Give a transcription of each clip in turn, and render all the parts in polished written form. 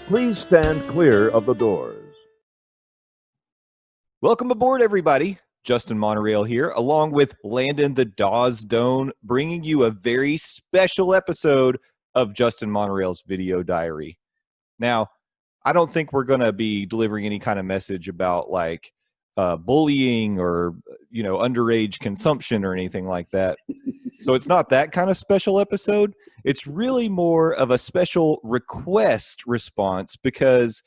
Please stand clear of the doors. Welcome aboard, everybody. Justin Monorail here, along with Landon the Dawes Doan, bringing you a very special episode of Justin Monorail's video diary. Now, I don't think we're going to be delivering any kind of message about like bullying or, underage consumption or anything like that. So it's not that kind of special episode. It's really more of a special request response because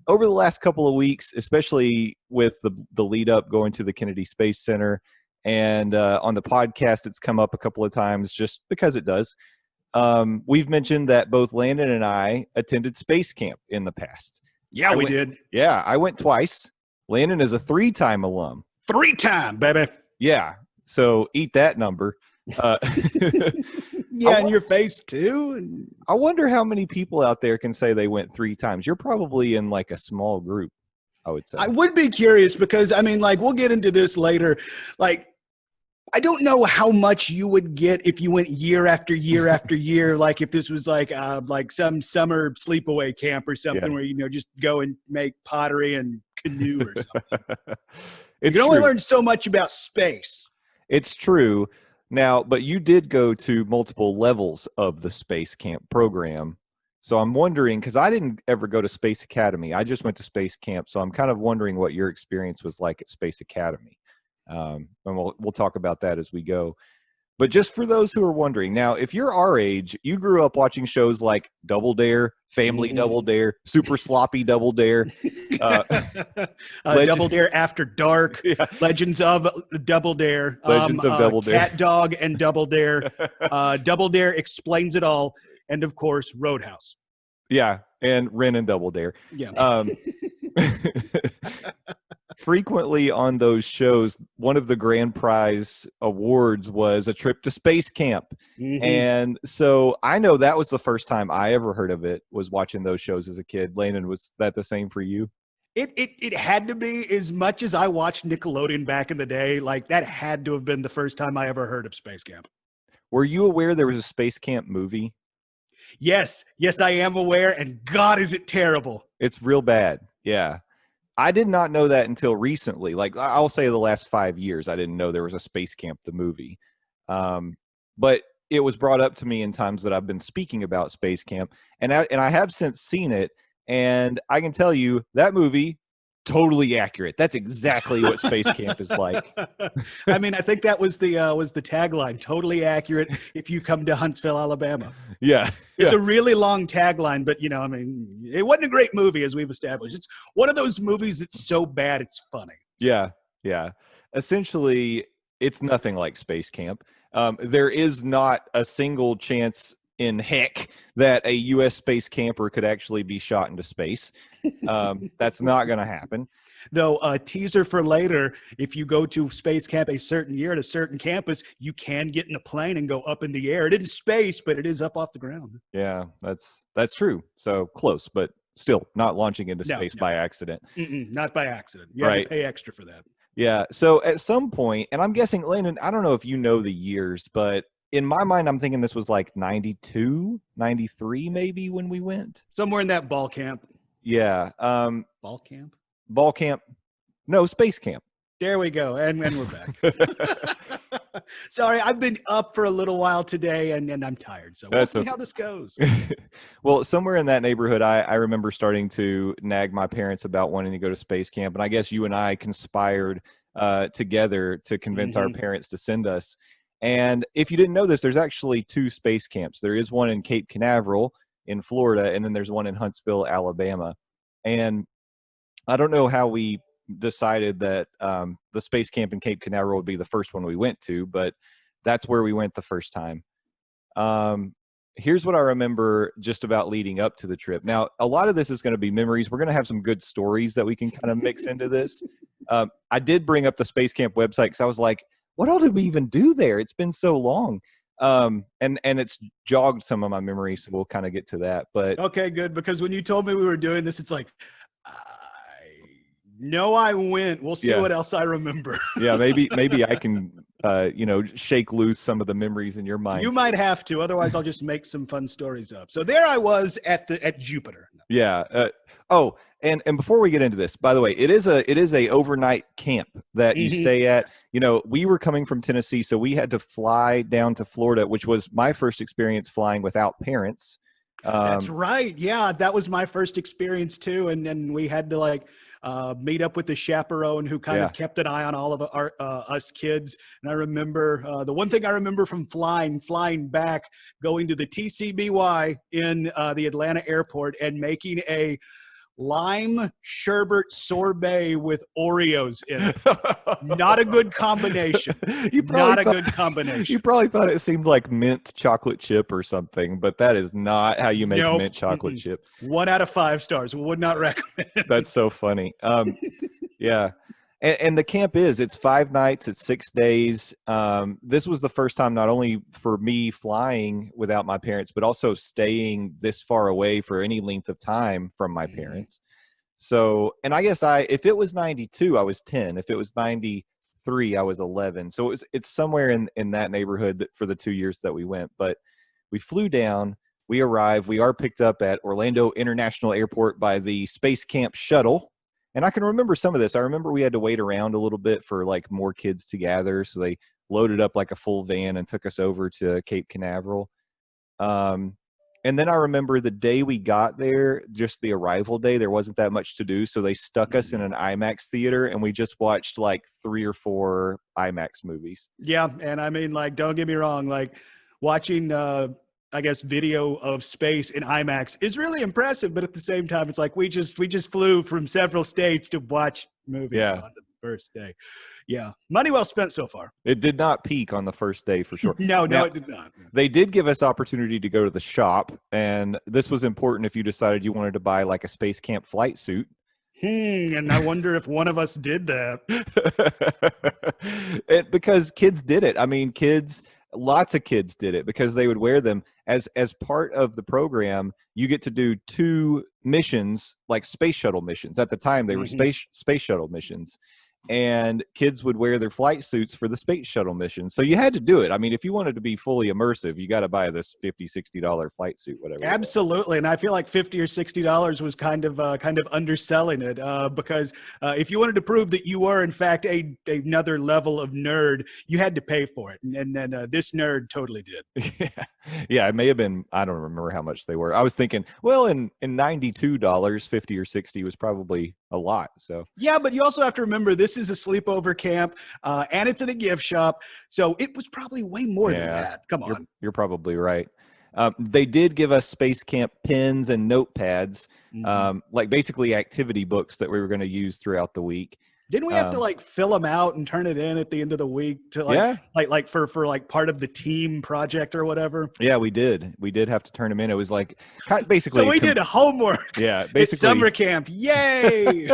over the last couple of weeks, especially with the lead up going to the Kennedy Space Center and on the podcast, it's come up a couple of times just because it does. We've mentioned that both Landon and I attended Space Camp in the past. Yeah, we did. Yeah, I went twice. Landon is a 3-time alum. 3-time, baby. Yeah, so eat that number. Yeah, in your face too. I wonder how many people out there can say they went 3 times. You're probably in like a small group, I would say. I would be curious because, we'll get into this later. Like, I don't know how much you would get if you went year after year after year. Like if this was like some summer sleepaway camp or something where, just go and make pottery and canoe or something. You can only learn so much about space. It's true. Now, but you did go to multiple levels of the Space Camp program. So I'm wondering, because I didn't ever go to Space Academy. I just went to Space Camp. So I'm kind of wondering what your experience was like at Space Academy. And we'll talk about that as we go. But just for those who are wondering, now, if you're our age, you grew up watching shows like Double Dare, Family Double Dare, Super Sloppy Double Dare. Double Dare After Dark, yeah. Legends of Double Dare. Legends of Double Dare. Cat Dog and Double Dare. Double Dare Explains It All. And, of course, Roadhouse. Yeah, and Ren and Double Dare. Yeah. Frequently on those shows, one of the grand prize awards was a trip to Space Camp. Mm-hmm. And so I know that was the first time I ever heard of it, was watching those shows as a kid. Landon, was that the same for you? It had to be. As much as I watched Nickelodeon back in the day, like that had to have been the first time I ever heard of Space Camp. Were you aware there was a Space Camp movie? Yes, I am aware, and God, is it terrible. It's real bad, yeah. I did not know that until recently. Like, I'll say the last 5 years, I didn't know there was a Space Camp, the movie. But it was brought up to me in times that I've been speaking about Space Camp, and I have since seen it, and I can tell you that movie, totally accurate. That's exactly what Space Camp is like. I think that was the tagline, totally accurate if you come to Huntsville, Alabama. Yeah. It's a really long tagline, but it wasn't a great movie, as we've established. It's one of those movies that's so bad it's funny. Yeah. Essentially, it's nothing like Space Camp. There is not a single chance in heck that a U.S. space camper could actually be shot into space. That's not going to happen. Though, a teaser for later, if you go to Space Camp a certain year at a certain campus, you can get in a plane and go up in the air. It is space, but it is up off the ground. Yeah, that's true. So close, but still not launching into space by accident. Not by accident. You have to pay extra for that. Yeah, so at some point, and I'm guessing, Landon, I don't know if you know the years, but in my mind, I'm thinking this was like 92, 93 maybe when we went. Somewhere in that ball camp. Yeah. Ball camp? Ball camp. No, Space Camp. There we go. And we're back. Sorry, I've been up for a little while today and I'm tired. So we'll see how this goes. Well, somewhere in that neighborhood, I remember starting to nag my parents about wanting to go to Space Camp. And I guess you and I conspired together to convince our parents to send us. And if you didn't know this, there's actually 2 space camps. There is one in Cape Canaveral in Florida, and then there's one in Huntsville, Alabama. And I don't know how we decided that the space camp in Cape Canaveral would be the first one we went to, but that's where we went the first time. Here's what I remember just about leading up to the trip. Now, a lot of this is going to be memories. We're going to have some good stories that we can kind of mix into this. I did bring up the Space Camp website because I was like, what all did we even do there? It's been so long. And it's jogged some of my memories, so we'll kind of get to that. But okay, good, because when you told me we were doing this, it's like, no, I went. We'll see what else I remember. Yeah, maybe I can, shake loose some of the memories in your mind. You might have to, otherwise I'll just make some fun stories up. So there I was at Jupiter. No. Yeah. Oh, and before we get into this, by the way, it is a overnight camp that you stay at. Yes. You know, we were coming from Tennessee, so we had to fly down to Florida, which was my first experience flying without parents. That's right. Yeah, that was my first experience too. And then we had to like meet up with the chaperone who kind Yeah. of kept an eye on all of our us kids. And I remember the one thing I remember from flying back, going to the TCBY in the Atlanta airport and making a lime sherbet sorbet with Oreos in it. Not a good combination. Not a good combination. You probably thought it seemed like mint chocolate chip or something, but that is not how you make Nope. mint chocolate chip. 1 out of 5 stars. Would not recommend. That's so funny. Yeah. And the camp it's 5 nights, it's 6 days. This was the first time not only for me flying without my parents, but also staying this far away for any length of time from my parents. So, and I guess if it was 92, I was 10. If it was 93, I was 11. So it's somewhere in that neighborhood for the 2 years that we went. But we flew down, we arrived, we are picked up at Orlando International Airport by the Space Camp Shuttle. And I can remember some of this. I remember we had to wait around a little bit for like more kids to gather. So they loaded up like a full van and took us over to Cape Canaveral. And then I remember the day we got there, just the arrival day, there wasn't that much to do. So they stuck us in an IMAX theater and we just watched like 3 or 4 IMAX movies. Yeah. And I mean, like, don't get me wrong, like watching I guess video of space in IMAX is really impressive, but at the same time, it's like we just flew from several states to watch movies on the first day. Yeah, money well spent so far. It did not peak on the first day for sure. No, Now, it did not. They did give us opportunity to go to the shop, and this was important if you decided you wanted to buy like a Space Camp flight suit. And I wonder if one of us did that. Because kids did it. I mean, lots of kids did it because they would wear them as part of the program. You get to do 2 missions, like space shuttle missions. At the time, they were space shuttle missions. And kids would wear their flight suits for the space shuttle mission. So you had to do it. I mean, if you wanted to be fully immersive, you got to buy this $50-$60 flight suit, whatever. Absolutely. And I feel like $50 or $60 was kind of underselling it because if you wanted to prove that you were, in fact, another level of nerd, you had to pay for it. And then this nerd totally did. Yeah, it may have been, I don't remember how much they were. I was thinking, well, in $92, 50 or 60 was probably a lot. So yeah, but you also have to remember this is a sleepover camp and it's in a gift shop. So it was probably way more than that. Come on. You're probably right. They did give us Space Camp pens and notepads, like basically activity books that we were going to use throughout the week. Didn't we have to like fill them out and turn it in at the end of the week to like for like part of the team project or whatever? Yeah, we did. We did have to turn them in. It was like basically. So we did homework. Yeah, basically it's summer camp. Yay!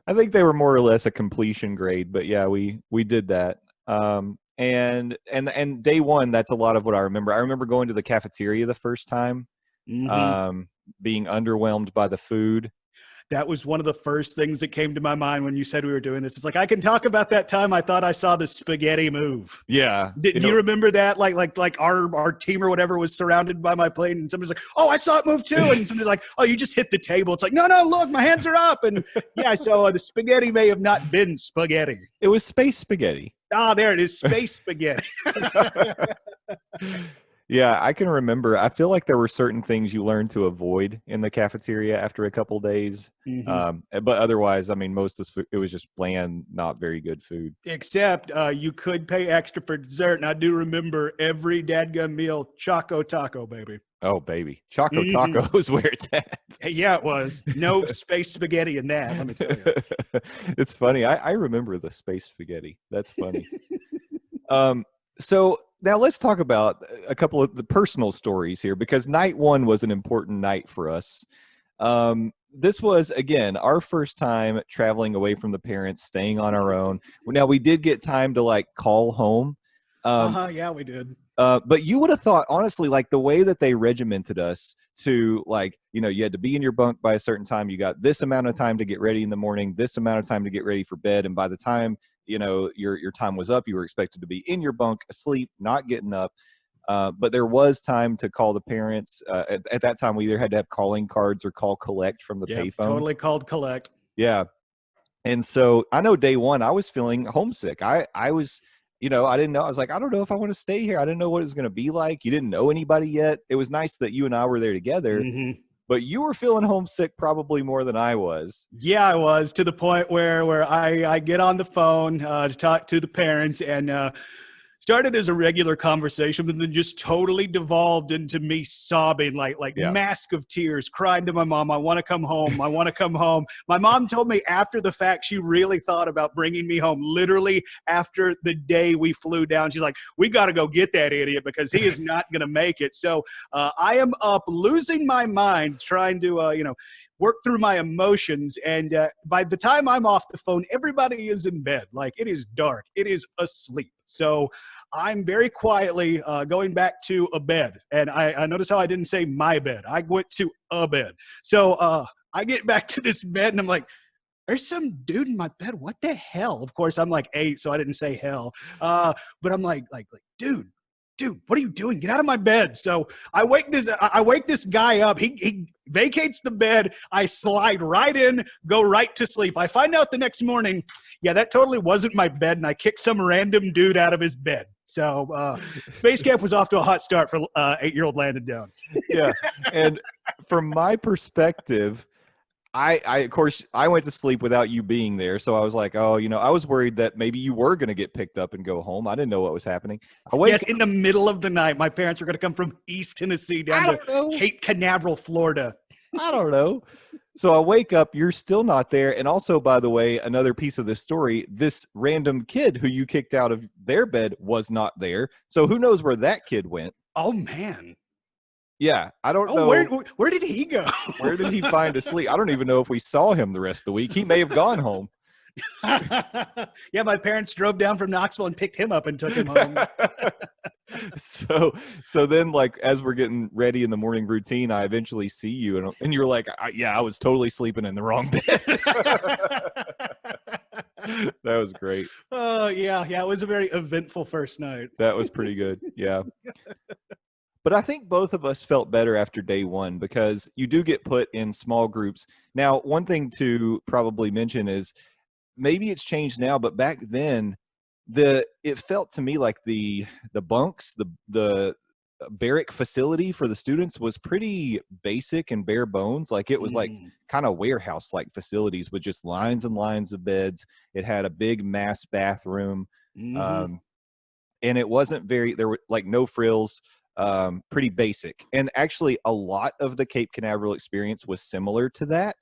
I think they were more or less a completion grade, but yeah, we did that. And day one, that's a lot of what I remember. I remember going to the cafeteria the first time, being underwhelmed by the food. That was one of the first things that came to my mind when you said we were doing this. It's like, I can talk about that time I thought I saw the spaghetti move. Yeah. Do you remember that? Like our team or whatever was surrounded by my plate and somebody's like, oh, I saw it move too. And somebody's like, oh, you just hit the table. It's like, no, look, my hands are up. And yeah, so the spaghetti may have not been spaghetti. It was space spaghetti. Ah, there it is. Space spaghetti. Yeah, I can remember. I feel like there were certain things you learned to avoid in the cafeteria after a couple days. But otherwise, I mean, most of it was just bland, not very good food. Except you could pay extra for dessert. And I do remember every dadgum meal, Choco Taco, baby. Oh, baby. Choco Taco is where it's at. Yeah, it was. No space spaghetti in that, let me tell you. It's funny. I remember the space spaghetti. That's funny. So now let's talk about a couple of the personal stories here, because night one was an important night for us. This was, again, our first time traveling away from the parents, staying on our own. Now, we did get time to like call home. Yeah, we did. But you would have thought, honestly, like the way that they regimented us to, like, you know, you had to be in your bunk by a certain time. You got this amount of time to get ready in the morning, this amount of time to get ready for bed. And by the time, you know, your time was up, you were expected to be in your bunk, asleep, not getting up. But there was time to call the parents. At that time, we either had to have calling cards or call collect from the payphones. Totally called collect. Yeah. And so I know day one, I was feeling homesick. I was, I didn't know. I was like, I don't know if I want to stay here. I didn't know what it was going to be like. You didn't know anybody yet. It was nice that you and I were there together. Mm-hmm. But you were feeling homesick probably more than I was. Yeah, I was, to the point where I get on the phone to talk to the parents, and started as a regular conversation, but then just totally devolved into me sobbing, like mask of tears, crying to my mom, I want to come home. I want to come home. My mom told me after the fact she really thought about bringing me home, literally after the day we flew down. She's like, we got to go get that idiot because he is not going to make it. So I am up losing my mind trying to, work through my emotions. And by the time I'm off the phone, everybody is in bed. Like, it is dark. It is asleep. So I'm very quietly going back to a bed. And I notice how I didn't say my bed. I went to a bed. So I get back to this bed and I'm like, there's some dude in my bed. What the hell? Of course, I'm like 8, so I didn't say hell. But I'm like, dude, what are you doing? Get out of my bed. So I wake this guy up. He vacates the bed. I slide right in, go right to sleep. I find out the next morning, yeah, that totally wasn't my bed, and I kicked some random dude out of his bed. So Space Camp was off to a hot start for 8-year-old Landon down. Yeah. And from my perspective, of course, I went to sleep without you being there. So I was like, I was worried that maybe you were going to get picked up and go home. I didn't know what was happening. Yes, in the middle of the night, my parents were going to come from East Tennessee down to Cape Canaveral, Florida. I don't know. So I wake up, you're still not there. And also, by the way, another piece of this story, this random kid who you kicked out of their bed was not there. So who knows where that kid went? Oh, man. Yeah, I don't know. Where did he go? Where did he find a sleep? I don't even know if we saw him the rest of the week. He may have gone home. Yeah, my parents drove down from Knoxville and picked him up and took him home. So then, like, as we're getting ready in the morning routine, I eventually see you, and you're like, I was totally sleeping in the wrong bed. That was great. Oh, yeah, it was a very eventful first night. That was pretty good, yeah. But I think both of us felt better after day one because you do get put in small groups. Now, one thing to probably mention is maybe it's changed now, but back then, it felt to me like the bunks, the barrack facility for the students was pretty basic and bare bones. Like, it was like kind of warehouse-like facilities with just lines and lines of beds. It had a big mass bathroom, and it wasn't there were like no frills. Pretty basic. And actually a lot of the Cape Canaveral experience was similar to that.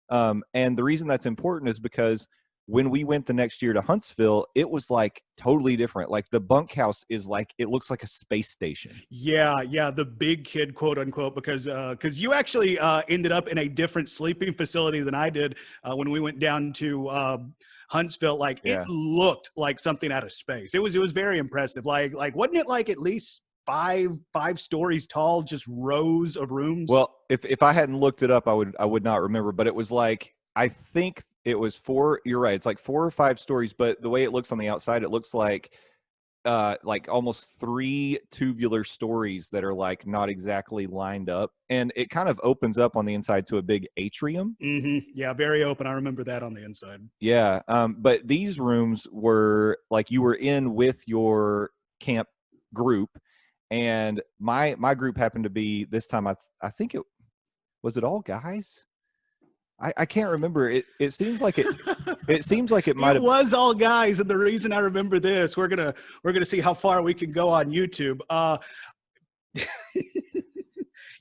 And the reason that's important is because when we went the next year to Huntsville, it was like totally different. Like, the bunkhouse is like, it looks like a space station. Yeah, the big kid, quote unquote, because you actually ended up in a different sleeping facility than I did when we went down to Huntsville. Like, it looked like something out of space. It was very impressive. Like wasn't it like at least five stories tall, just rows of rooms? Well, if I hadn't looked it up, I would not remember, but it was like, I think it was 4, you're right, it's like 4 or 5 stories, but the way it looks on the outside, it looks like almost 3 tubular stories that are like not exactly lined up, and it kind of opens up on the inside to a big atrium. Yeah, very open. I remember that on the inside. Yeah, but these rooms were like, you were in with your camp group. And my group happened to be this time. I think it was all guys. I can't remember. It seems like it. It seems like it might have. It was all guys, and the reason I remember this, we're gonna see how far we can go on YouTube.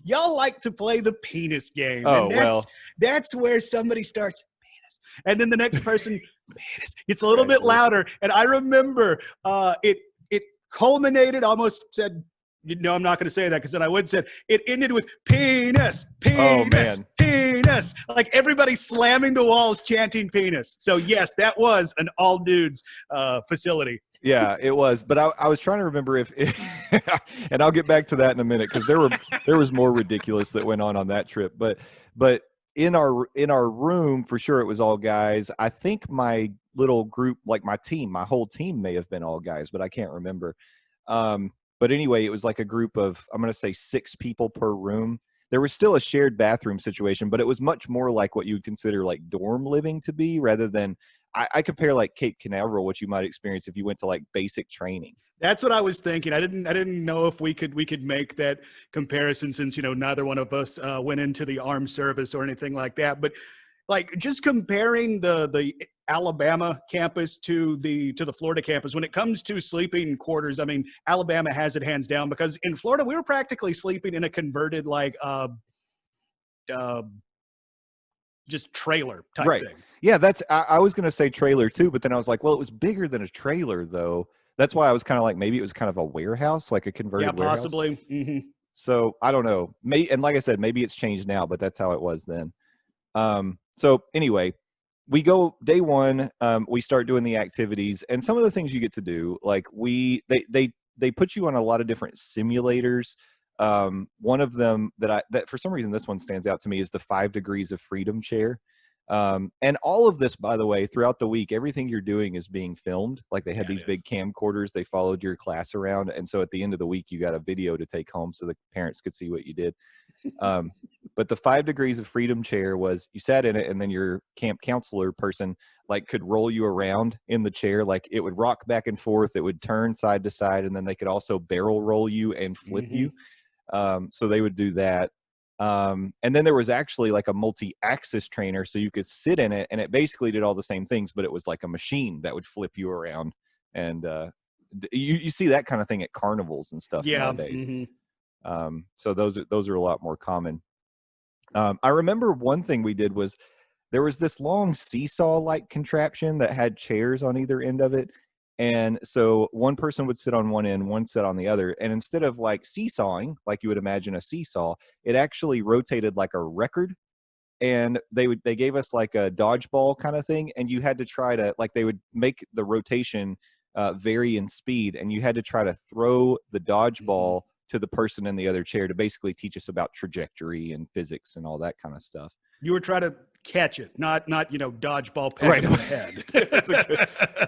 Y'all like to play the penis game. Oh, and that's where somebody starts penis, and then the next person penis. It's a little bit louder, and I remember it culminated. Almost said. No, I'm not going to say that because then I would say it ended with penis, penis. Like, everybody slamming the walls, chanting penis. So yes, that was an all dudes facility. Yeah, it was. But I was trying to remember if and I'll get back to that in a minute because there was more ridiculous that went on that trip. But in our room, for sure, it was all guys. I think my little group, like my whole team may have been all guys, but I can't remember. But anyway, it was like a group of, I'm going to say 6 people per room. There was still a shared bathroom situation, but it was much more like what you would consider like dorm living to be, rather than I compare like Cape Canaveral, what you might experience if you went to like basic training. That's what I was thinking. I didn't know if we could make that comparison, since neither one of us went into the armed service or anything like that. But like, just comparing the Alabama campus to the Florida campus, when it comes to sleeping quarters, I mean, Alabama has it hands down, because in Florida we were practically sleeping in a converted like just trailer type thing. Yeah, that's I was gonna say trailer too, but then I was like, well, it was bigger than a trailer though. That's why I was kind of like, maybe it was kind of a warehouse, like a converted warehouse. Possibly. Mm-hmm. So I don't know. And like I said, maybe it's changed now, but that's how it was then. So anyway, we go day one. We start doing the activities, and some of the things you get to do, like they put you on a lot of different simulators. One of them that for some reason this one stands out to me is the 5 Degrees of Freedom chair. And all of this, by the way, throughout the week, everything you're doing is being filmed. Like they had these big camcorders, they followed your class around. And so at the end of the week, you got a video to take home so the parents could see what you did. But the 5 Degrees of Freedom chair was, you sat in it, and then your camp counselor person like could roll you around in the chair. Like it would rock back and forth. It would turn side to side. And then they could also barrel roll you and flip you. So they would do that. And then there was actually like a multi-axis trainer, so you could sit in it, and it basically did all the same things, but it was like a machine that would flip you around. And you see that kind of thing at carnivals and stuff nowadays. So those are a lot more common. I remember one thing we did was there was this long seesaw-like contraption that had chairs on either end of it. And so one person would sit on one end, one sit on the other. And instead of like seesawing, like you would imagine a seesaw, it actually rotated like a record. And they gave us like a dodgeball kind of thing. And you had to try to, like, they would make the rotation vary in speed. And you had to try to throw the dodgeball to the person in the other chair to basically teach us about trajectory and physics and all that kind of stuff. You were trying to catch it, not dodgeball peg in the head.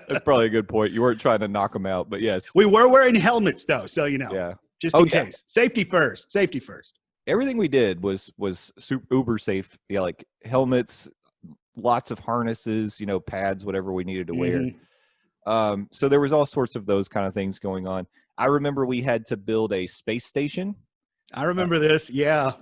That's probably a good point. You weren't trying to knock them out, but yes. We were wearing helmets though, so just in case. Safety first. Everything we did was super uber safe. Yeah, like helmets, lots of harnesses, pads, whatever we needed to wear. So there was all sorts of those kind of things going on. I remember we had to build a space station. I remember this. Yeah.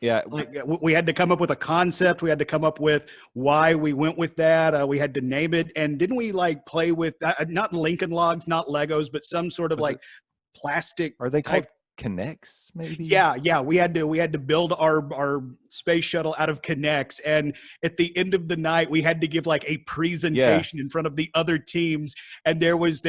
Yeah. Like, we had to come up with a concept. We had to come up with why we went with that. We had to name it. And didn't we like play with not Lincoln Logs, not Legos, but some sort of like plastic. Are they called Connects maybe? Yeah. We had to build our space shuttle out of Connects. And at the end of the night, we had to give like a presentation in front of the other teams. And there was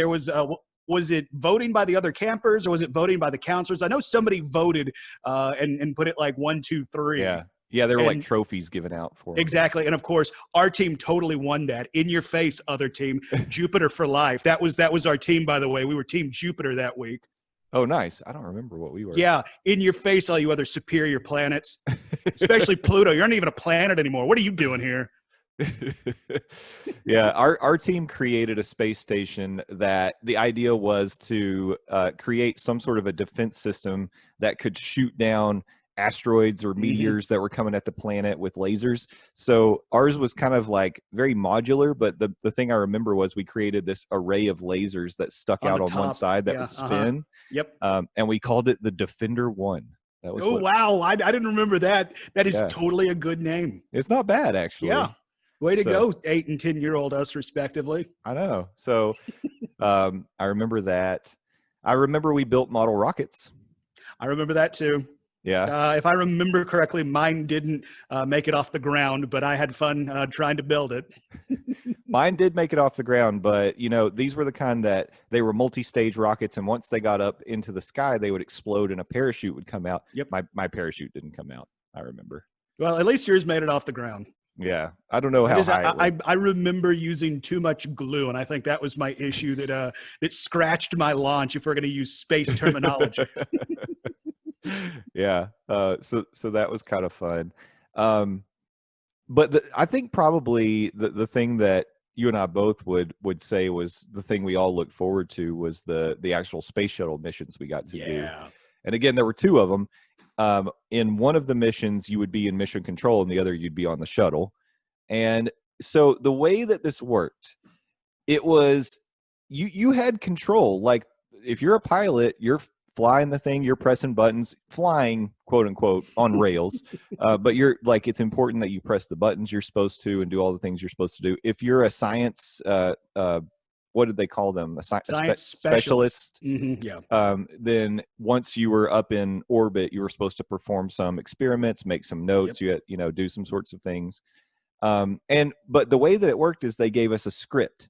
it voting by the other campers, or was it voting by the counselors? I know somebody voted and put it like 1, 2, 3. Yeah, there were like trophies given out for them. Exactly. And of course, our team totally won that. In your face, other team, Jupiter for life. That was our team, by the way. We were Team Jupiter that week. Oh, nice. I don't remember what we were. Yeah, in your face, all you other superior planets, especially Pluto. You're not even a planet anymore. What are you doing here? Yeah, our team created a space station that the idea was to create some sort of a defense system that could shoot down asteroids or meteors that were coming at the planet with lasers. So ours was kind of like very modular, but the thing I remember was we created this array of lasers that stuck out on one side that would spin. Yep. And we called it the Defender 1. That was wow. I didn't remember that. That is totally a good name. It's not bad, actually. Yeah. Way to go, 8 and 10-year-old us, respectively. I know. So I remember that. I remember we built model rockets. I remember that too. Yeah. If I remember correctly, mine didn't make it off the ground, but I had fun trying to build it. Mine did make it off the ground, but these were the kind that they were multi-stage rockets, and once they got up into the sky, they would explode and a parachute would come out. Yep. My parachute didn't come out, I remember. Well, at least yours made it off the ground. Yeah, I don't know how high I remember using too much glue, and I think that was my issue that scratched my launch, if we're going to use space terminology. Yeah, so that was kind of fun. But I think probably the thing that you and I both would say was the thing we all looked forward to was the actual space shuttle missions we got to do. And again, there were two of them. In one of the missions, you would be in mission control, and the other you'd be on the shuttle. And so the way that this worked, it was you had control. Like if you're a pilot, you're flying the thing, you're pressing buttons, flying quote unquote on rails. But you're like, it's important that you press the buttons you're supposed to and do all the things you're supposed to do. If you're a science, what did they call them? Science specialist. Then once you were up in orbit, you were supposed to perform some experiments, make some notes, you had, do some sorts of things. But the way that it worked is they gave us a script.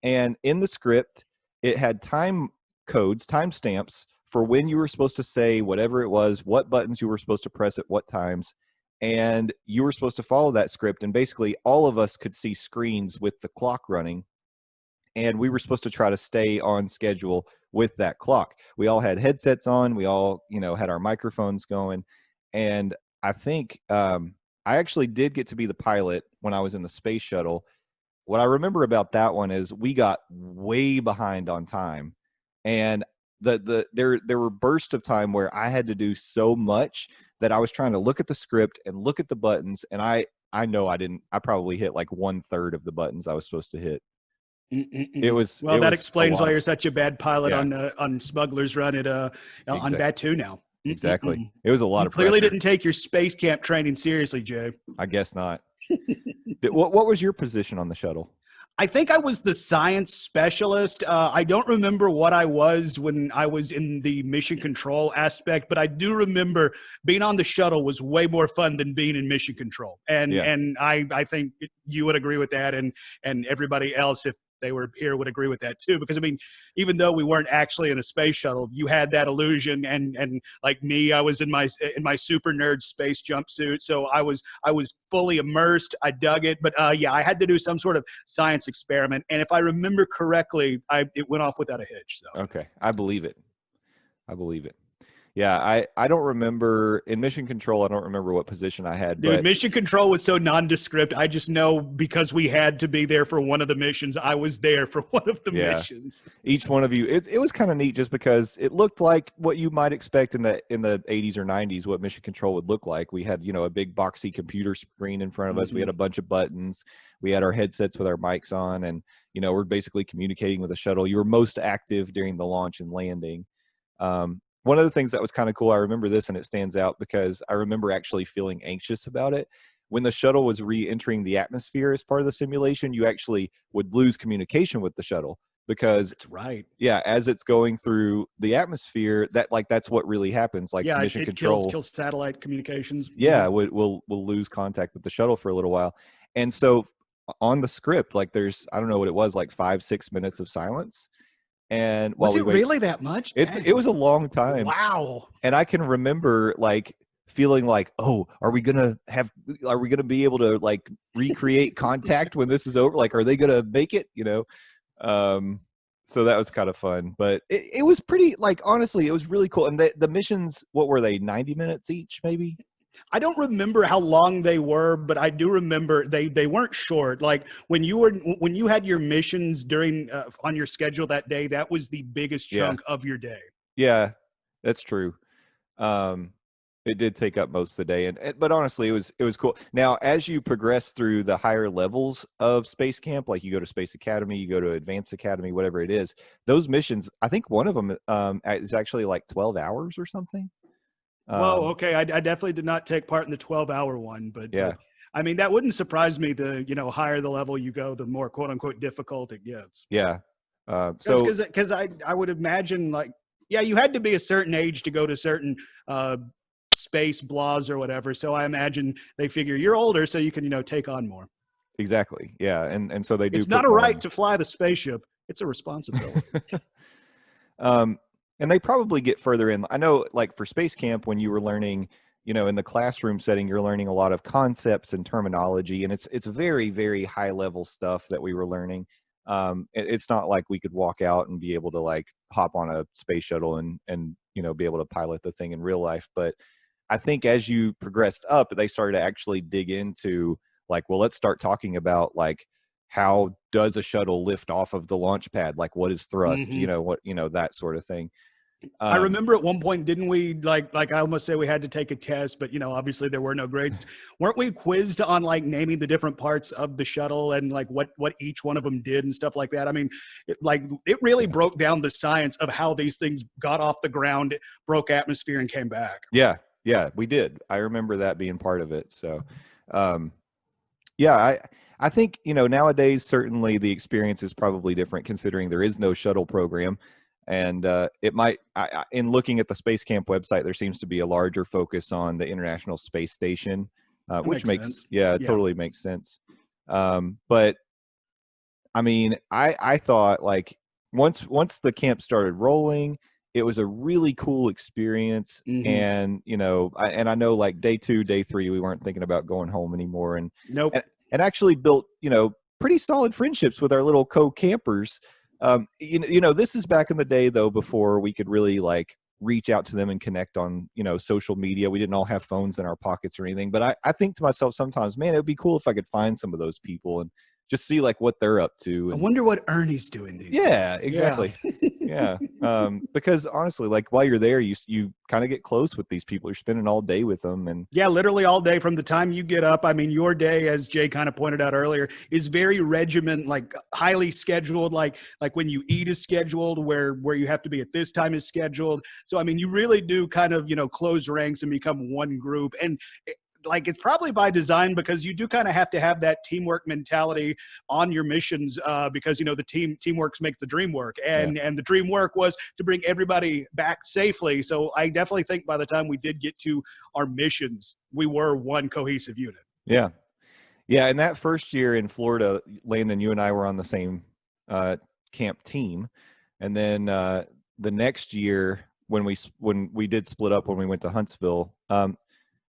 And in the script, it had time codes, time stamps for when you were supposed to say whatever it was, what buttons you were supposed to press at what times. And you were supposed to follow that script. And basically all of us could see screens with the clock running. And we were supposed to try to stay on schedule with that clock. We all had headsets on. We all, had our microphones going. And I think I actually did get to be the pilot when I was in the space shuttle. What I remember about that one is we got way behind on time, and there were bursts of time where I had to do so much that I was trying to look at the script and look at the buttons, and I know I probably hit like 1/3 of the buttons I was supposed to hit. That explains why you're such a bad pilot on Smuggler's Run at on Batu now. Exactly. It was a lot of clearly pressure. Didn't take your space camp training seriously, Jay. I guess not. What was your position on the shuttle? I think I was the science specialist. I don't remember what I was when I was in the mission control aspect, but I do remember being on the shuttle was way more fun than being in mission control. And I think you would agree with that, and everybody else, if they were here, would agree with that too. Because I mean, even though we weren't actually in a space shuttle, you had that illusion. And like me, I was in my super nerd space jumpsuit, so I was fully immersed. I dug it, but I had to do some sort of science experiment, and if I remember correctly, it went off without a hitch. So okay, I believe it. Yeah, I don't remember in mission control. I don't remember what position I had. Dude, mission control was so nondescript. I just know because we had to be there for one of the missions. I was there for one of the missions. Each one of you, it was kind of neat just because it looked like what you might expect in the 80s or 90s, what mission control would look like. We had, a big boxy computer screen in front of us. We had a bunch of buttons. We had our headsets with our mics on, and, we're basically communicating with the shuttle. You were most active during the launch and landing. One of the things that was kind of cool, I remember this, and it stands out because I remember actually feeling anxious about it. When the shuttle was re-entering the atmosphere as part of the simulation, you actually would lose communication with the shuttle because that's right. Yeah, as it's going through the atmosphere, that's what really happens. Like mission control kills satellite communications. Yeah, we'll lose contact with the shuttle for a little while. And so on the script, like there's, I don't know what it was, like 5-6 minutes of silence. And was it really that much? It was a long time. Wow. And I can remember like feeling like, oh, are we gonna be able to like recreate contact when this is over? Like, are they gonna make it? So that was kind of fun. But it was pretty, like, honestly, it was really cool. And the missions, what were they? 90 minutes each, maybe? I don't remember how long they were, but I do remember they weren't short. Like when you had your missions during on your schedule that day, that was the biggest chunk of your day. Yeah, that's true. It did take up most of the day, but honestly, it was cool. Now, as you progress through the higher levels of Space Camp, like you go to Space Academy, you go to Advanced Academy, whatever it is, those missions, I think one of them is actually like 12 hours or something. Well, okay. I definitely did not take part in the 12-hour one, but yeah. I mean, that wouldn't surprise me. The higher the level you go, the more quote unquote difficult it gets. Yeah. Because I would imagine you had to be a certain age to go to certain space blahs or whatever. So I imagine they figure you're older, so you can take on more. Exactly. Yeah. And so they do. It's not a right to fly the spaceship. It's a responsibility. And they probably get further in. I know, like for Space Camp, when you were learning, in the classroom setting, you're learning a lot of concepts and terminology, and it's very, very high level stuff that we were learning. It's not like we could walk out and be able to like hop on a space shuttle and be able to pilot the thing in real life. But I think as you progressed up, they started to actually dig into like, well, let's start talking about like how does a shuttle lift off of the launch pad? Like, what is thrust? Mm-hmm. That sort of thing. I remember at one point, didn't we, like I almost say we had to take a test, but obviously there were no grades. Weren't we quizzed on like naming the different parts of the shuttle and like what each one of them did and stuff like that? I mean, it really broke down the science of how these things got off the ground, broke atmosphere, and came back. Yeah, we did. I remember that being part of it. So, I think, nowadays, certainly the experience is probably different considering there is no shuttle program. And it might, in looking at the Space Camp website, there seems to be a larger focus on the International Space Station, which makes sense. It totally makes sense. But I mean, I thought like once the camp started rolling, it was a really cool experience. Mm-hmm. And, I know like day 2, day 3, we weren't thinking about going home anymore. And nope. And actually built, pretty solid friendships with our little co-campers. This is back in the day though, before we could really like reach out to them and connect on, social media. We didn't all have phones in our pockets or anything, but I think to myself sometimes, man, it would be cool if I could find some of those people and just see like what they're up to. And I wonder what Ernie's doing these days. Exactly. Yeah. Because honestly, like while you're there, you kind of get close with these people. You're spending all day with them. And yeah, literally all day from the time you get up. I mean, your day, as Jay kind of pointed out earlier, is very regiment, like highly scheduled, like when you eat is scheduled, where you have to be at this time is scheduled. So, I mean, you really do kind of, close ranks and become one group. And like it's probably by design because you do kind of have to have that teamwork mentality on your missions because the teamwork makes the dream work, and the dream work was to bring everybody back safely. So I definitely think by the time we did get to our missions, we were one cohesive unit. Yeah. And that first year in Florida, Landon, you and I were on the same camp team, and then the next year when we did split up when we went to Huntsville.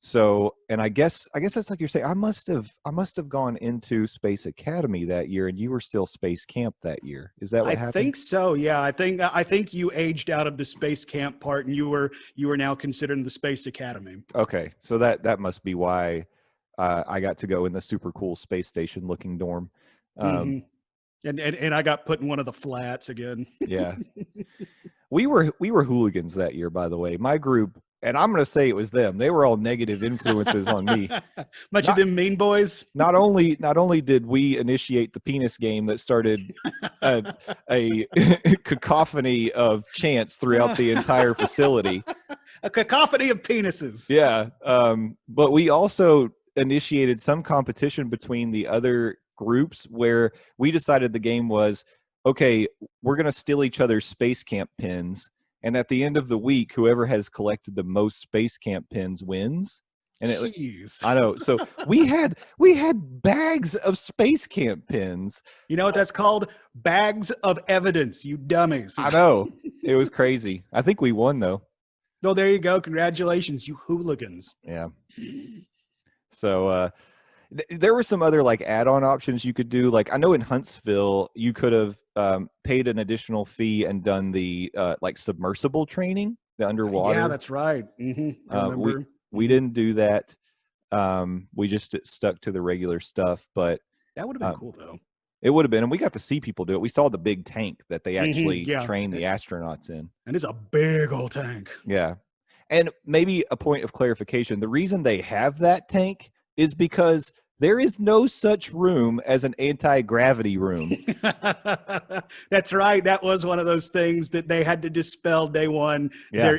So, and I guess that's like you're saying, I must have gone into Space Academy that year, and you were still Space Camp that year. Is that what happened? I think so. Yeah, I think you aged out of the Space Camp part, and you were now considered in the Space Academy. Okay, so that must be why I got to go in the super cool space station looking dorm. And I got put in one of the flats again. Yeah, we were hooligans that year, by the way. My group. And I'm going to say it was them. They were all negative influences on me. Much of them mean boys. Not only did we initiate the penis game that started a cacophony of chants throughout the entire facility. A cacophony of penises. Yeah. But we also initiated some competition between the other groups where we decided the game was, okay, we're going to steal each other's Space Camp pins. And at the end of the week, whoever has collected the most Space Camp pins wins. And I know. So we had bags of Space Camp pins. You know what that's called? Bags of evidence, you dummies. I know. It was crazy. I think we won though. No, there you go. Congratulations, you hooligans. Yeah. So there were some other like add-on options you could do. Like I know in Huntsville, you could have paid an additional fee and done the like submersible training, the underwater. Yeah, that's right. Mm-hmm. I remember. We didn't do that. We just stuck to the regular stuff, but that would have been cool though. It would have been, and we got to see people do it. We saw the big tank that they actually train the astronauts in. And it's a big old tank. Yeah. And maybe a point of clarification. The reason they have that tank is because there is no such room as an anti-gravity room. That's right. That was one of those things that they had to dispel day one. Yeah.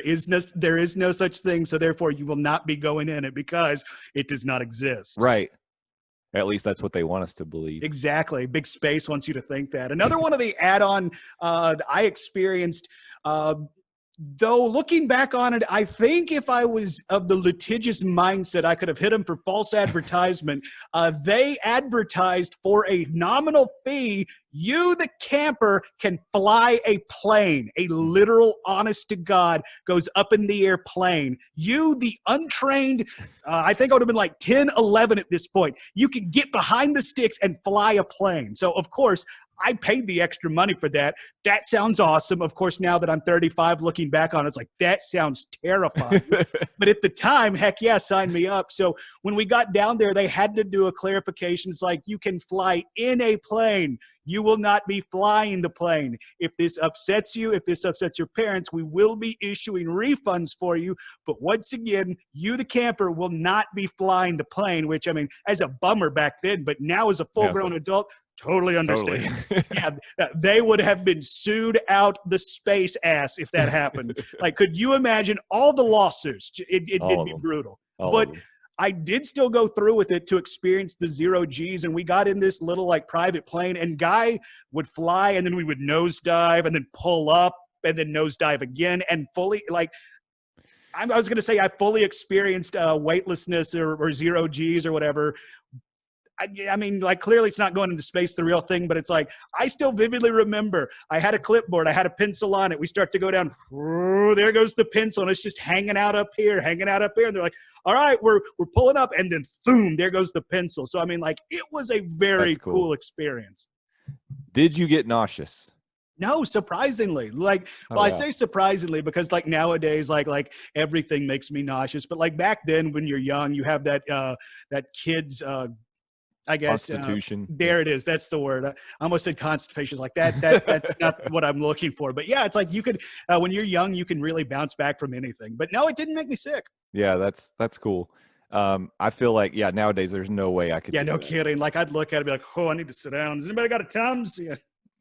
There is no such thing, so therefore you will not be going in it because it does not exist. Right. At least that's what they want us to believe. Exactly. Big Space wants you to think that. Another one of the add-on I experienced, though looking back on it, I think if I was of the litigious mindset, I could have hit them for false advertisement. They advertised for a nominal fee, You, the camper, can fly a plane, a literal, honest to God, goes up in the air plane. You, the untrained, I think I would have been like 10, 11 at this point. You can get behind the sticks and fly a plane. So, of course, I paid the extra money for that. That sounds awesome. Of course, now that I'm 35, looking back on it, it's like, that sounds terrifying. But at the time, heck yeah, sign me up. So when we got down there, they had to do a clarification. It's like, you can fly in a plane. You will not be flying the plane. If this upsets you, if this upsets your parents, we will be issuing refunds for you. But once again, you, the camper, will not be flying the plane, which, I mean, as a bummer back then, but now as a full-grown adult, totally understand. Totally. Yeah, they would have been sued out the space ass if that happened. Like, could you imagine all the lawsuits? It'd be brutal. But I did still go through with it to experience the 0 Gs, and we got in this little like private plane, and guy would fly, and then we would nosedive, and then pull up, and then nosedive again, and fully like. I was going to say I fully experienced weightlessness or 0 Gs or whatever. I mean, like, clearly it's not going into space, the real thing, but it's like, I still vividly remember I had a clipboard, I had a pencil on it. We start to go down, there goes the pencil, and it's just hanging out up here. And they're like, all right, we're pulling up, and then boom, there goes the pencil. So, I mean, like, it was a very cool experience. Did you get nauseous? No, surprisingly. Like, well, I say surprisingly because like nowadays, like everything makes me nauseous. But like back then, when you're young, you have that that kid's I guess constitution. There it is. That's the word. I almost said constipation. Like that's not what I'm looking for. But yeah, it's like you could when you're young, you can really bounce back from anything. But no, it didn't make me sick. Yeah, that's cool. I feel like nowadays there's no way I could. Yeah, no kidding. Like I'd look at it and be like, oh, I need to sit down. Has anybody got a Tums? Yeah.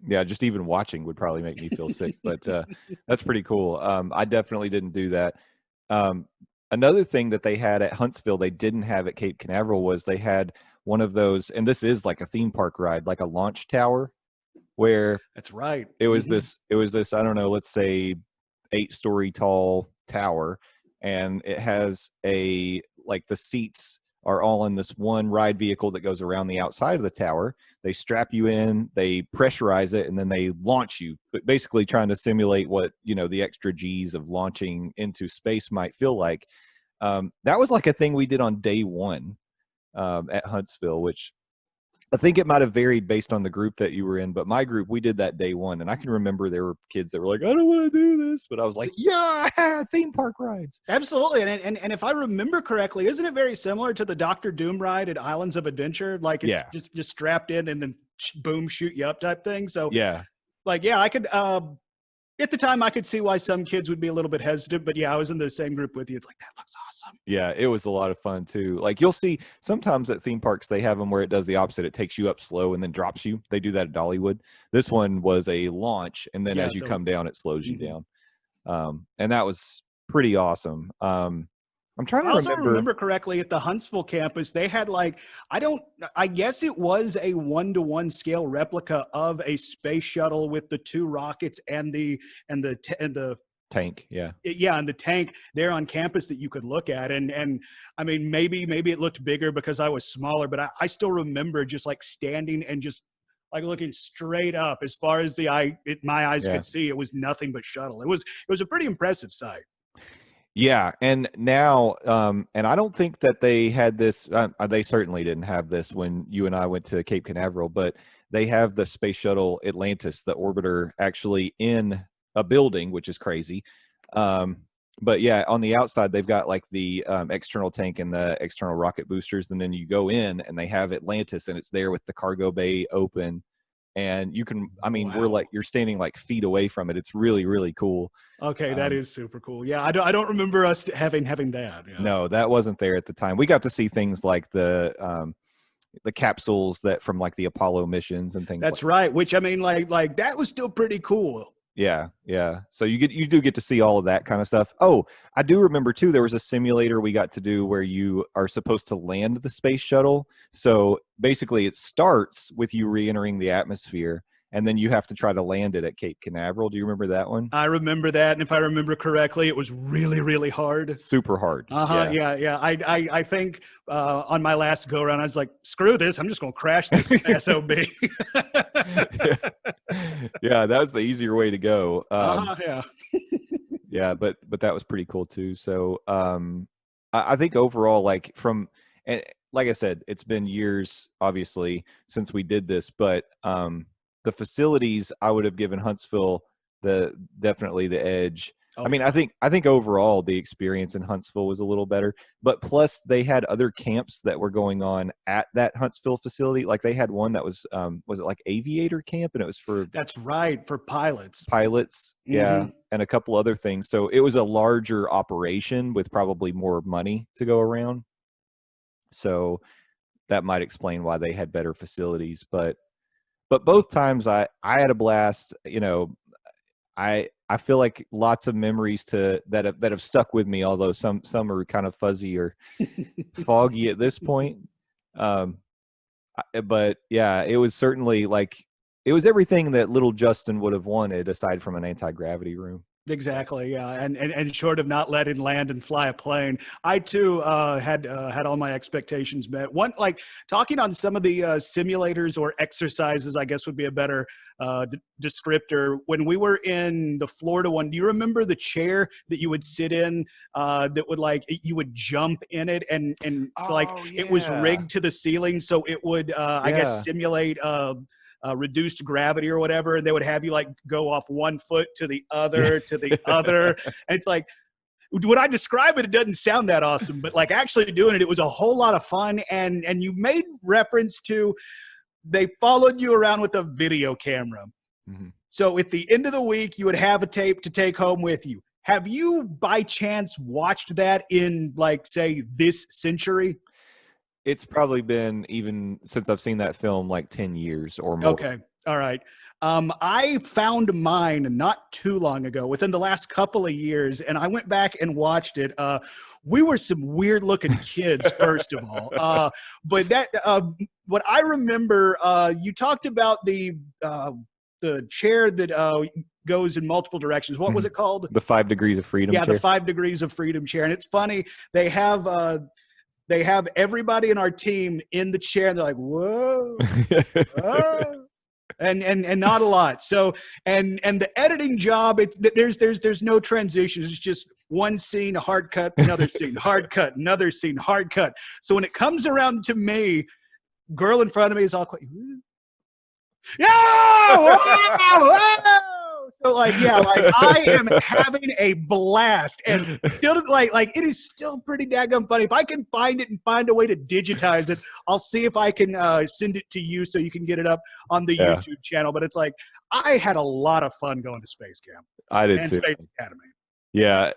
Yeah, just even watching would probably make me feel sick. But that's pretty cool. I definitely didn't do that. Another thing that they had at Huntsville they didn't have at Cape Canaveral was they had one of those, and this is like a theme park ride, like a launch tower, where that's right. It was this, I don't know, let's say 8-story tall tower, and it has like the seats are all in this one ride vehicle that goes around the outside of the tower. They strap you in, they pressurize it, and then they launch you, but basically trying to simulate what, the extra G's of launching into space might feel like. That was like a thing we did on day one at Huntsville, which I think it might have varied based on the group that you were in, but my group, we did that day one. And I can remember there were kids that were like, I don't want to do this. But I was like, yeah, theme park rides. Absolutely. And if I remember correctly, isn't it very similar to the Dr. Doom ride at Islands of Adventure? Like it's just strapped in and then boom, shoot you up type thing. So yeah, like, yeah, I could, at the time I could see why some kids would be a little bit hesitant, but yeah, I was in the same group with you. It's like, that looks awesome. Yeah, it was a lot of fun too. Like you'll see sometimes at theme parks, they have them where it does the opposite. It takes you up slow and then drops you. They do that at Dollywood. This one was a launch. And then as you come down, it slows you down. And that was pretty awesome. I'm trying to remember correctly at the Huntsville campus, they had like, I guess it was a 1-to-1 scale replica of a space shuttle with the 2 rockets and the tank. Yeah. And the tank there on campus that you could look at. And I mean, maybe it looked bigger because I was smaller, but I still remember just like standing and just like looking straight up as far as my eyes could see. It was nothing but shuttle. It was a pretty impressive sight. Yeah, and now, and I don't think that they had this, they certainly didn't have this when you and I went to Cape Canaveral, but they have the Space Shuttle Atlantis, the orbiter, actually in a building, which is crazy. But yeah, on the outside, they've got like the external tank and the external rocket boosters, and then you go in and they have Atlantis, and it's there with the cargo bay open. And you can, I mean, you're standing like feet away from it. It's really, really cool. Okay. That is super cool. Yeah. I don't remember us having that. Yeah. No, that wasn't there at the time. We got to see things like the capsules that from like the Apollo missions and things. That's right. Which I mean, like that was still pretty cool. Yeah. Yeah. So you do get to see all of that kind of stuff. Oh, I do remember too, there was a simulator we got to do where you are supposed to land the space shuttle. So basically it starts with you re-entering the atmosphere, and then you have to try to land it at Cape Canaveral. Do you remember that one? I remember that, and if I remember correctly, it was really, really hard. Super hard. Yeah. I think on my last go around, I was like, screw this, I'm just gonna crash this SOB. Yeah, that was the easier way to go. Yeah. Yeah, but that was pretty cool too. So I think overall, like and like I said, it's been years, obviously, since we did this, but the facilities, I would have given Huntsville definitely the edge. Oh, I mean, yeah. I think overall the experience in Huntsville was a little better, but plus they had other camps that were going on at that Huntsville facility. Like they had one that was it like aviator camp, and it was for That's right, for pilots. yeah, and a couple other things. So it was a larger operation with probably more money to go around. So that might explain why they had better facilities, but both times I had a blast. You know, I feel like lots of memories that have stuck with me, although some are kind of fuzzy or foggy at this point. But yeah, it was certainly like it was everything that little Justin would have wanted, aside from an anti-gravity room. Exactly, yeah, and short of not letting Landon fly a plane, I too had all my expectations met. One, like talking on some of the simulators or exercises, I guess would be a better descriptor. When we were in the Florida one, do you remember the chair that you would sit in that would like you would jump in it and like it was rigged to the ceiling, so it would I guess simulate reduced gravity or whatever, and they would have you like go off one foot to the other to the other, and it's like when I describe it, it doesn't sound that awesome, but like actually doing it, it was a whole lot of fun. And you made reference to they followed you around with a video camera. So at the end of the week, you would have a tape to take home with you. Have you by chance watched that in like say this century? It's probably been, even since I've seen that film, like 10 years or more. Okay. All right. I found mine not too long ago, within the last couple of years, and I went back and watched it. We were some weird looking kids, first of all. But that, what I remember, you talked about the chair that goes in multiple directions. What was it called? The 5 Degrees of Freedom chair. Yeah, the 5 Degrees of Freedom chair. And it's funny, they have everybody in our team in the chair, and they're like, whoa, whoa. And not a lot. So and the editing job, there's no transitions. It's just one scene, a hard cut, another scene, hard cut, another scene, hard cut. So when it comes around to me, girl in front of me is all quick. Yeah! Whoa! So like, yeah, like I am having a blast, and still like it is still pretty daggum funny. If I can find it and find a way to digitize it, I'll see if I can send it to you so you can get it up on the YouTube channel. But it's like, I had a lot of fun going to Space Camp. I did too. Space Academy. Yeah.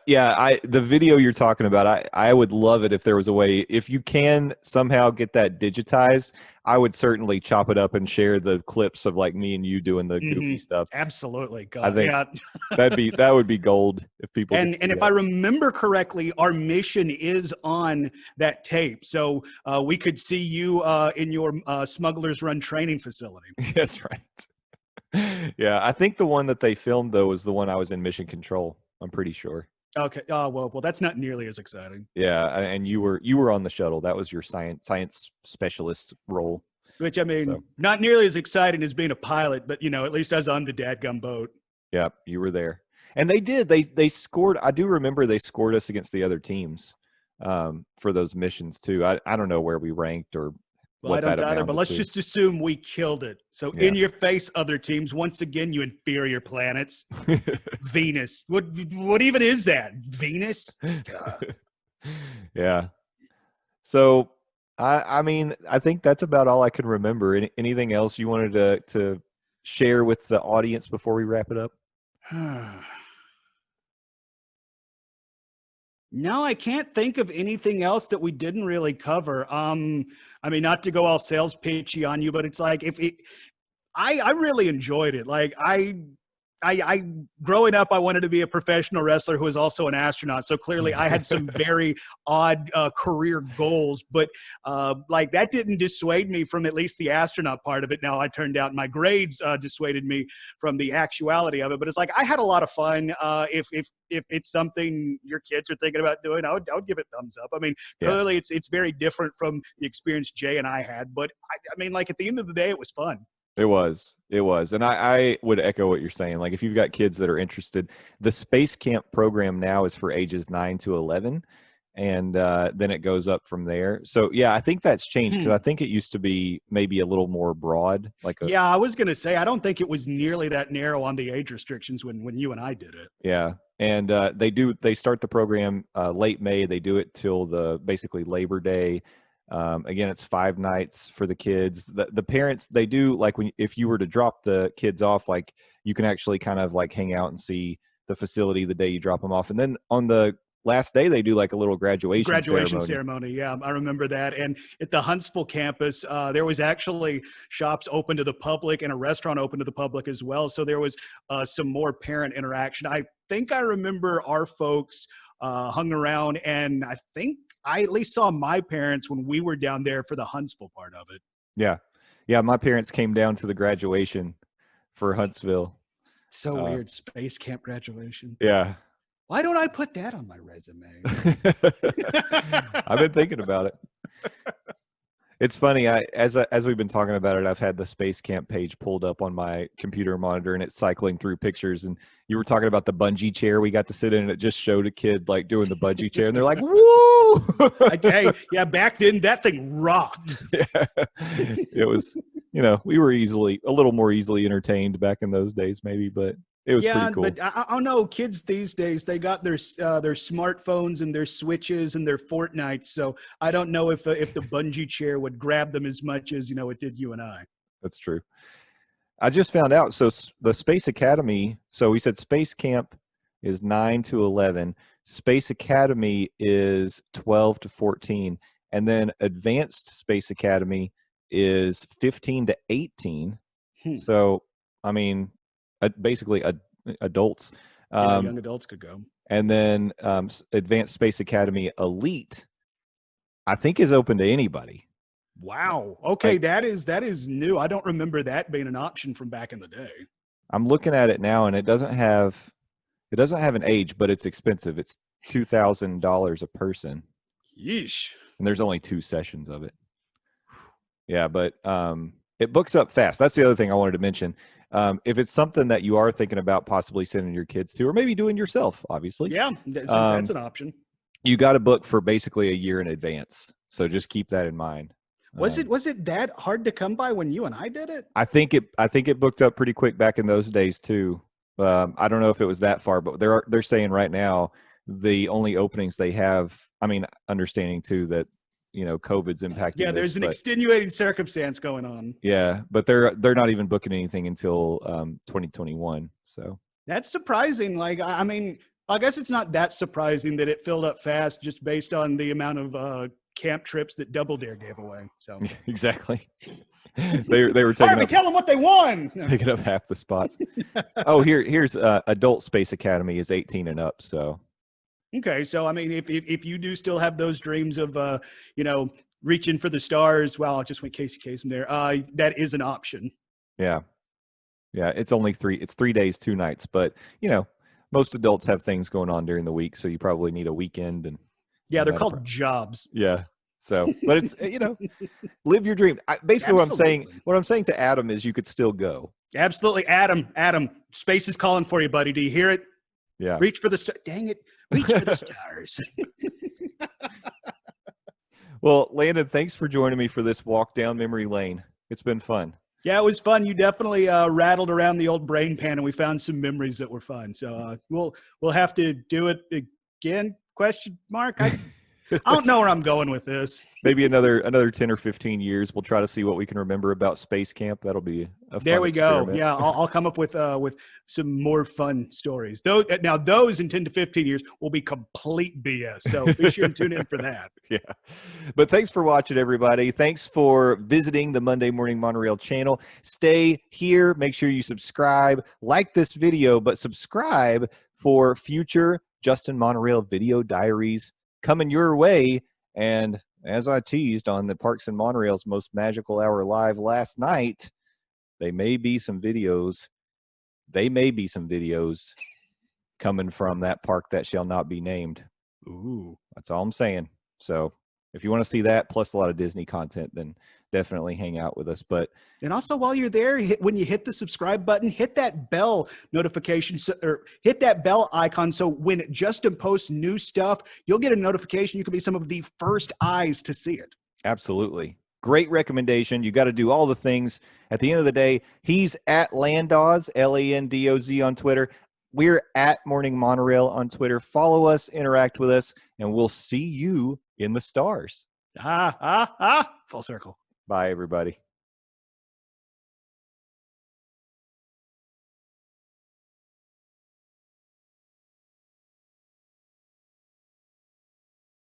The video you're talking about, I would love it if there was a way, if you can somehow get that digitized, I would certainly chop it up and share the clips of like me and you doing the goofy stuff. Absolutely. God, I think that would be gold if people. And if I remember correctly, our mission is on that tape, so we could see you in your Smugglers Run training facility. That's right. Yeah, I think the one that they filmed though was the one I was in Mission Control. I'm pretty sure. Okay. Well, that's not nearly as exciting. Yeah, and you were on the shuttle. That was your science specialist role. Which, I mean, not nearly as exciting as being a pilot, but, you know, at least I was on the dadgum boat. Yep, you were there. And they did. They scored. I do remember they scored us against the other teams for those missions, too. I don't know where we ranked or well, I don't either, but let's just assume we killed it. So in your face, other teams, once again, you inferior planets. Venus. What even is that? Venus? God. Yeah. So, I mean, I think that's about all I can remember. Anything else you wanted to share with the audience before we wrap it up? No, I can't think of anything else that we didn't really cover. I mean, not to go all sales pitchy on you, but it's like I really enjoyed it. Like I I growing up, I wanted to be a professional wrestler who was also an astronaut. So clearly I had some very odd career goals, but like that didn't dissuade me from at least the astronaut part of it. Now I turned out my grades dissuaded me from the actuality of it, but it's like I had a lot of fun. If it's something your kids are thinking about doing, I would give it thumbs up. I mean, clearly it's very different from the experience Jay and I had, but I mean, like at the end of the day, it was fun. It was. And I would echo what you're saying. Like if you've got kids that are interested, the Space Camp program now is for ages 9 to 11. And then it goes up from there. So, yeah, I think that's changed because I think it used to be maybe a little more broad. Yeah, I was going to say, I don't think it was nearly that narrow on the age restrictions when you and I did it. Yeah. And they start the program late May. They do it till basically Labor Day. Again, it's 5 nights for the kids. The parents, they do like if you were to drop the kids off, like you can actually kind of like hang out and see the facility the day you drop them off. And then on the last day, they do like a little graduation ceremony. Yeah, I remember that. And at the Huntsville campus, there was actually shops open to the public and a restaurant open to the public as well. So there was some more parent interaction. I think I remember our folks hung around, and I think I at least saw my parents when we were down there for the Huntsville part of it. Yeah. My parents came down to the graduation for Huntsville. So weird. Space camp graduation. Yeah. Why don't I put that on my resume? I've been thinking about it. It's funny. As we've been talking about it, I've had the Space Camp page pulled up on my computer monitor, and it's cycling through pictures. And you were talking about the bungee chair we got to sit in, and it just showed a kid like doing the bungee chair, and they're like, "Woo!" Hey, yeah, back then that thing rocked. Yeah. It was, we were a little more easily entertained back in those days, maybe, but it was pretty cool. But I don't know. Kids these days, they got their smartphones and their Switches and their Fortnites. So I don't know if the bungee chair would grab them as much as it did you and I. That's true. I just found out. So the Space Academy. So we said Space Camp is 9 to 11. Space Academy is 12 to 14, and then Advanced Space Academy is 15 to 18. So I mean, basically adults. Young adults could go. And then Advanced Space Academy Elite, I think, is open to anybody. Wow. Okay, that is new. I don't remember that being an option from back in the day. I'm looking at it now, and it doesn't have an age, but it's expensive. It's $2,000 a person. Yeesh. And there's only 2 sessions of it. Yeah, but it books up fast. That's the other thing I wanted to mention. If it's something that you are thinking about possibly sending your kids to, or maybe doing yourself, obviously. Yeah, that's an option. You got to book for basically a year in advance. So just keep that in mind. Was it that hard to come by when you and I did it? I think it booked up pretty quick back in those days too. I don't know if it was that far, but they're saying right now the only openings they have. I mean, understanding too that COVID's impacting. Yeah, there's an extenuating circumstance going on. Yeah, but they're not even booking anything until 2021. So that's surprising. Like, I mean, I guess it's not that surprising that it filled up fast, just based on the amount of camp trips that Double Dare gave away. So exactly, they were taking. Tell them what they won. Taking up half the spots. Oh, here's Adult Space Academy is 18 and up. So. Okay, so I mean, if you do still have those dreams of reaching for the stars, well, I just went Casey Kasem there. That is an option. Yeah, it's only 3 days, 2 nights, but most adults have things going on during the week, so you probably need a weekend. And yeah, they're called jobs. Yeah. So, but it's live your dream. Basically, what I'm saying to Adam is you could still go. Absolutely, Adam, space is calling for you, buddy. Do you hear it? Yeah. Reach for the stars. Dang it. Reach for the stars. Well, Landon, thanks for joining me for this walk down memory lane. It's been fun. Yeah, it was fun. You definitely rattled around the old brain pan, and we found some memories that were fun. So we'll have to do it again? Question mark. I don't know where I'm going with this. Maybe another 10 or 15 years, we'll try to see what we can remember about Space Camp. That'll be a There fun we go. experiment. Yeah, I'll come up with some more fun stories. Those in 10 to 15 years will be complete BS. So be sure and tune in for that. Yeah. But thanks for watching, everybody. Thanks for visiting the Monday Morning Monorail channel. Stay here. Make sure you subscribe, like this video, but subscribe for future Justin Monorail video diaries coming your way. And as I teased on the Parks and Monorail's Most Magical Hour Live last night, there may be some videos coming from that park that shall not be named. Ooh. That's all I'm saying. So if you want to see that, plus a lot of Disney content, then definitely hang out with us. And also, while you're there, when you hit the subscribe button, hit that bell notification, or hit that bell icon, so when Justin posts new stuff, you'll get a notification. You can be some of the first eyes to see it. Absolutely. Great recommendation. You got to do all the things. At the end of the day, he's at Landoz, Landoz on Twitter. We're at Morning Monorail on Twitter. Follow us, interact with us, and we'll see you in the stars. Full circle. Bye, everybody.